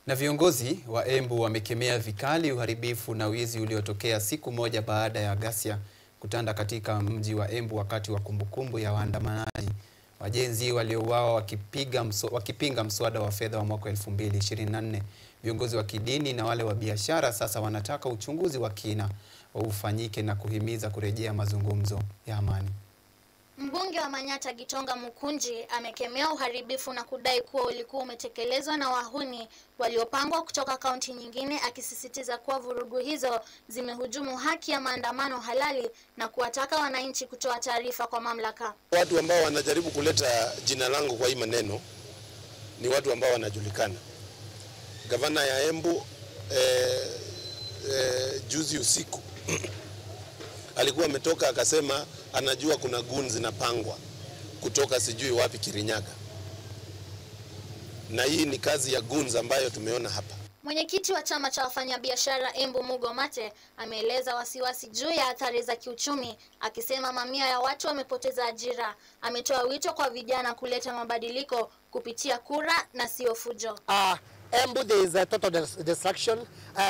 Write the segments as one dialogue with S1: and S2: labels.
S1: Na viongozi wa Embu wamekemea vikali uharibifu na wizi uliotokea siku moja baada ya ghasia kutanda katika mji wa Embu wakati wa kumbukumbu ya waandamanaji wajenzi waliouawa wakipinga mswada wa fedha wa mwaka 2024. Viongozi wa kidini na wale wa biashara sasa wanataka uchunguzi wa kina ufanyike na kuhimiza kurejea mazungumzo ya amani.
S2: Mbunge wa Manyata Gitonga Mukunji amekemea uharibifu na kudai kuwa ulikuwa umetekelezwa na wahuni waliopangwa kutoka kaunti nyingine, akisisitiza kuwa vurugu hizo zimehujumu haki ya maandamano halali na kuwataka wananchi kutoa taarifa kwa mamlaka.
S3: Watu ambao wanajaribu kuleta jina langu kwa hii maneno ni watu ambao wanajulikana. Gavana ya Embu juzi usiku alikuwa ametoka akasema anajua kuna goons zinapangwa kutoka sijui wapi Kirinyaga. Na hii ni kazi ya goons ambayo tumeona hapa.
S2: Mwenyekiti wa chama cha wafanyabiashara Embu Mugo Mate ameeleza wasiwasi juu ya athari za kiuchumi, akisema mamia ya watu wamepoteza ajira. Ametoa wito kwa vijana kuleta mabadiliko kupitia kura na sio fujo.
S4: Embu there is a total destruction,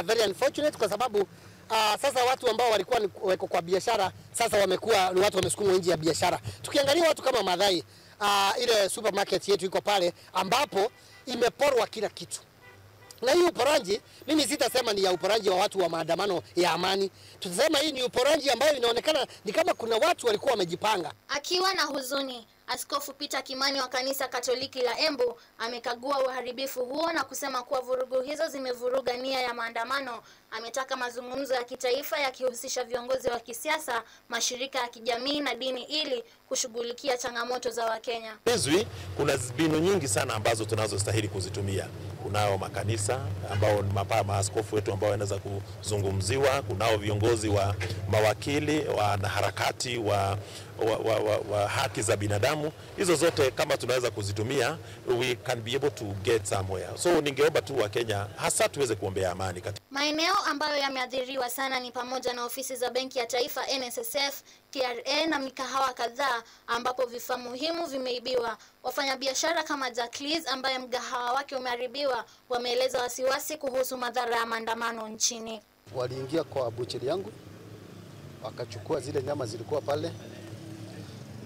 S4: very unfortunate kwa sababu sasa watu ambao walikuwa wako kwa biashara sasa wamekuwa ni watu wamesukumwa nje ya biashara. Tukiangalia watu kama Madhai, ile supermarket yetu iko pale ambapo imeporwa kila kitu. Na hii uporaji, mimi sitasema ni ya uporaji wa watu wa maandamano ya amani. Tutasema hii ni uporaji ambayo inaonekana ni kama kuna watu walikuwa wamejipanga.
S2: Akiwa na huzuni, Askofu Peter Kimani wa kanisa Katoliki la Embu amekagua uharibifu huo na kusema kuwa vurugu hizo zimevuruga nia ya maandamano. Ametaka mazungumzo ya kitaifa yakihusisha viongozi wa kisiasa, mashirika ya kijamii na dini ili kushughulikia changamoto za Wakenya.
S5: Kuna mbinu nyingi sana ambazo tunazostahili kuzitumia. Kunao makanisa ambao ni maaskofu wetu ambao wanaweza kuzungumziwa, kunao viongozi wa mawakili, wanaharakati wa haki za binadamu. Hizo zote kama tunaweza kuzitumia, we can be able to get somewhere. So ningeomba tu wa Kenya hasa tuweze kuombea amani katika
S2: maeneo ambayo yameathiriwa sana ni pamoja na ofisi za Benki ya Taifa, NSSF, KRA na mikahawa kadhaa ambapo vifaa muhimu vimeibiwa. Wafanyabiashara kama Jacques ambaye mgahawa wake umeharibiwa wameeleza wasiwasi kuhusu madhara ya maandamano nchini.
S6: Waliingia kwa bucheri yangu, wakachukua zile nyama zilikuwa pale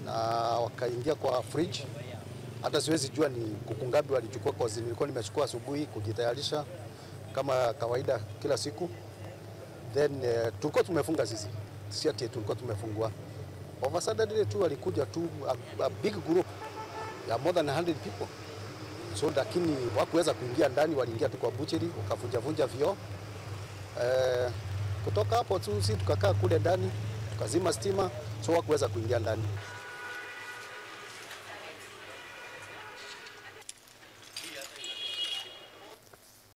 S6: na wakaingia kwa fridge. Hata siwezi jua ni kuku ngapi walichukua, kwa sababu nilikuwa nimechukua asubuhi kujitayarisha kama kawaida kila siku. Then tulikuwa tumefunga sisi. Si ati tulikuwa tumefungua. Over Saturday tu walikuja tu a big group ya more than 100 people. So lakini hawakuweza kuingia ndani, waliingia tu kwa butchery, wakavunja vioo. Kutoka hapo tu sisi tukakaa kule ndani, tukazima stima, so hawakuweza kuingia ndani.